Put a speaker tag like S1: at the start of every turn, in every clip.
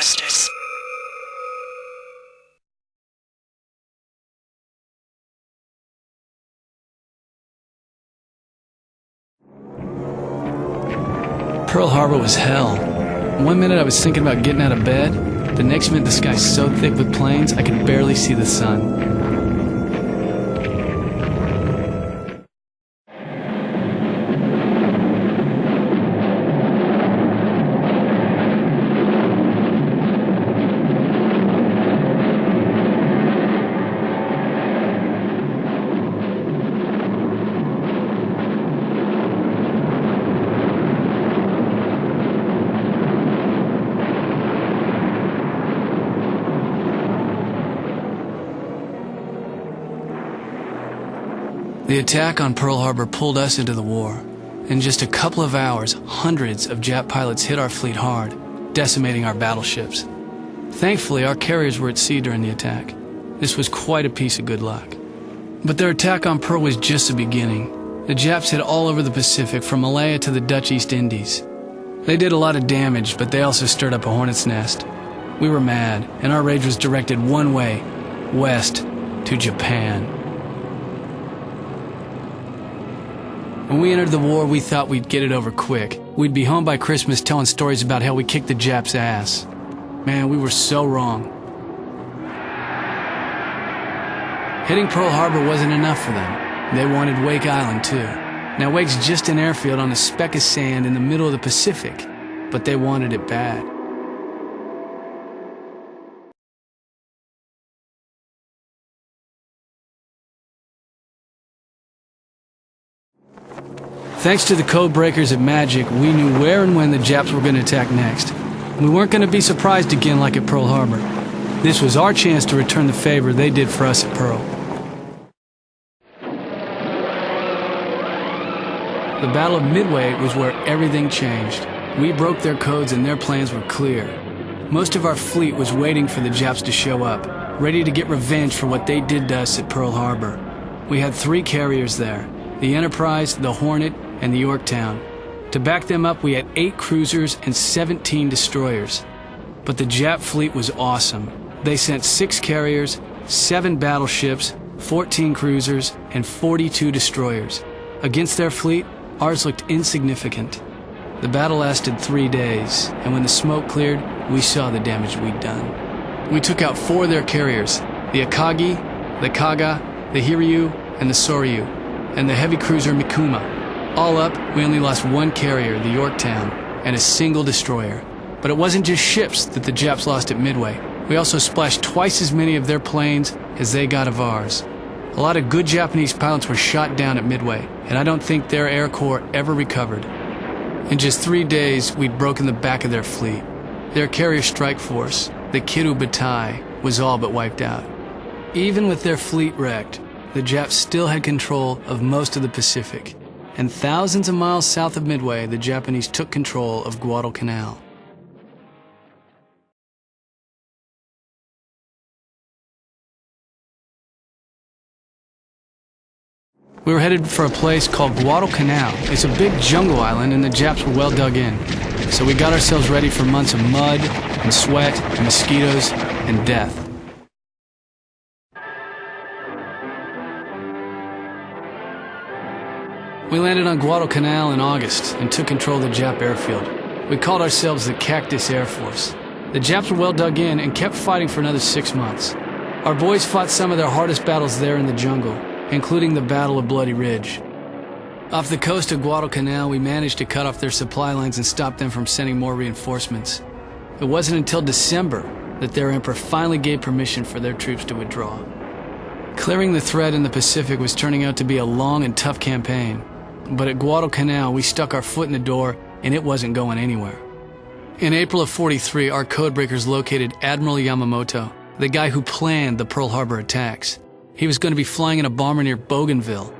S1: Codemasters.
S2: Pearl Harbor was hell. One minute I was thinking about getting out of bed, the next minute the sky's so thick with planes I could barely see the sun. The attack on Pearl Harbor pulled us into the war. In just a couple of hours, hundreds of Jap pilots hit our fleet hard, decimating our battleships. Thankfully, our carriers were at sea during the attack. This was quite a piece of good luck. But their attack on Pearl was just the beginning. The Japs hit all over the Pacific, from Malaya to the Dutch East Indies. They did a lot of damage, but they also stirred up a hornet's nest. We were mad, and our rage was directed one way, west, to Japan. When we entered the war, we thought we'd get it over quick. We'd be home by Christmas telling stories about how we kicked the Japs' ass. Man, we were so wrong. Hitting Pearl Harbor wasn't enough for them. They wanted Wake Island, too. Now, Wake's just an airfield on a speck of sand in the middle of the Pacific, but they wanted it bad. Thanks to the code breakers at Magic, we knew where and when the Japs were going to attack next. We weren't going to be surprised again like at Pearl Harbor. This was our chance to return the favor they did for us at Pearl. The Battle of Midway was where everything changed. We broke their codes and their plans were clear. Most of our fleet was waiting for the Japs to show up, ready to get revenge for what they did to us at Pearl Harbor. We had 3 carriers there: the Enterprise, the Hornet, and the Yorktown. To back them up, we had 8 cruisers and 17 destroyers. But the Jap fleet was awesome. They sent 6 carriers, 7 battleships, 14 cruisers, and 42 destroyers. Against their fleet, ours looked insignificant. The battle lasted 3 days, and when the smoke cleared, we saw the damage we'd done. We took out 4 of their carriers: the Akagi, the Kaga, the Hiryu, and the Soryu, and the heavy cruiser Mikuma. All up, we only lost 1 carrier, the Yorktown, and a single destroyer. But it wasn't just ships that the Japs lost at Midway. We also splashed twice as many of their planes as they got of ours. A lot of good Japanese pilots were shot down at Midway, and I don't think their Air Corps ever recovered. In just 3 days, we'd broken the back of their fleet. Their carrier strike force, the Kiru Batai, was all but wiped out. Even with their fleet wrecked, the Japs still had control of most of the Pacific. And thousands of miles south of Midway, the Japanese took control of Guadalcanal. We were headed for a place called Guadalcanal. It's a big jungle island, and the Japs were well dug in. So we got ourselves ready for months of mud and sweat and mosquitoes and death. We landed on Guadalcanal in August and took control of the Jap airfield. We called ourselves the Cactus Air Force. The Japs were well dug in and kept fighting for another 6 months. Our boys fought some of their hardest battles there in the jungle, including the Battle of Bloody Ridge. Off the coast of Guadalcanal, we managed to cut off their supply lines and stop them from sending more reinforcements. It wasn't until December that their emperor finally gave permission for their troops to withdraw. Clearing the threat in the Pacific was turning out to be a long and tough campaign. But at Guadalcanal, we stuck our foot in the door, and it wasn't going anywhere. In April of '43, our codebreakers located Admiral Yamamoto, the guy who planned the Pearl Harbor attacks. He was going to be flying in a bomber near Bougainville.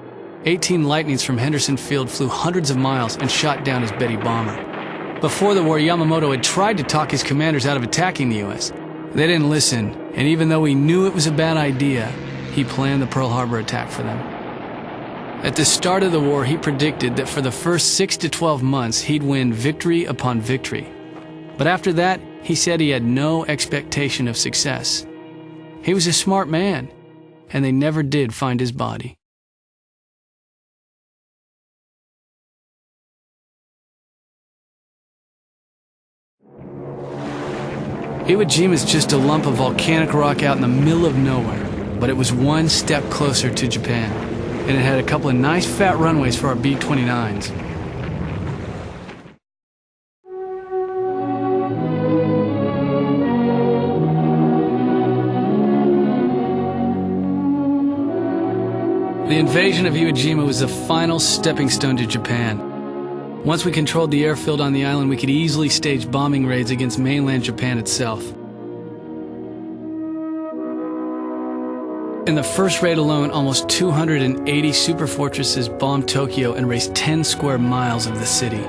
S2: 18 Lightnings from Henderson Field flew hundreds of miles and shot down his Betty bomber. Before the war, Yamamoto had tried to talk his commanders out of attacking the U.S. They didn't listen, and even though he knew it was a bad idea, he planned the Pearl Harbor attack for them. At the start of the war, he predicted that for the first 6 to 12 months, he'd win victory upon victory. But after that, he said he had no expectation of success. He was a smart man, and they never did find his body. Iwo Jima is just a lump of volcanic rock out in the middle of nowhere, but it was one step closer to Japan, and it had a couple of nice fat runways for our B-29s. The invasion of Iwo Jima was the final stepping stone to Japan. Once we controlled the airfield on the island, we could easily stage bombing raids against mainland Japan itself. In the first raid alone, almost 280 superfortresses bombed Tokyo and razed 10 square miles of the city.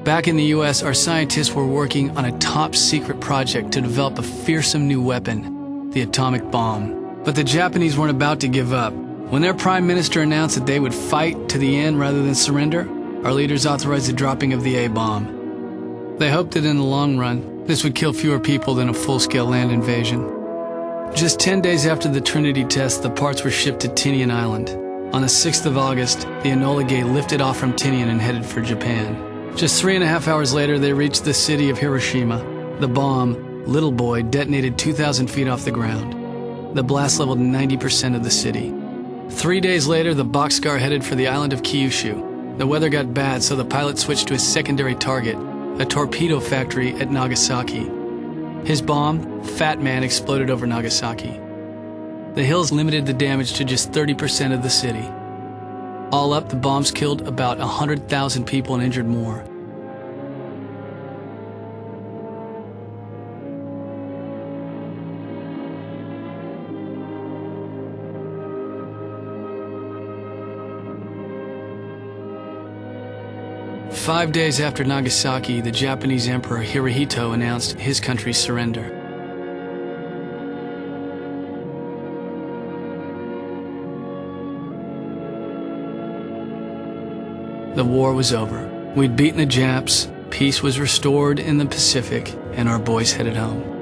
S2: Back in the US, our scientists were working on a top-secret project to develop a fearsome new weapon, the atomic bomb. But the Japanese weren't about to give up. When their prime minister announced that they would fight to the end rather than surrender, our leaders authorized the dropping of the A-bomb. They hoped that in the long run, this would kill fewer people than a full-scale land invasion. Just 10 days after the Trinity test, the parts were shipped to Tinian Island. On the 6th of August, the Enola Gay lifted off from Tinian and headed for Japan. Just 3.5 hours later, they reached the city of Hiroshima. The bomb, Little Boy, detonated 2,000 feet off the ground. The blast leveled 90% of the city. 3 days later, the boxcar headed for the island of Kyushu. The weather got bad, so the pilot switched to his secondary target, a torpedo factory at Nagasaki. His bomb, Fat Man, exploded over Nagasaki. The hills limited the damage to just 30% of the city. All up, the bombs killed about 100,000 people and injured more. Five days after Nagasaki, the Japanese Emperor Hirohito announced his country's surrender. The war was over. We'd beaten the Japs, peace was restored in the Pacific, and our boys headed home.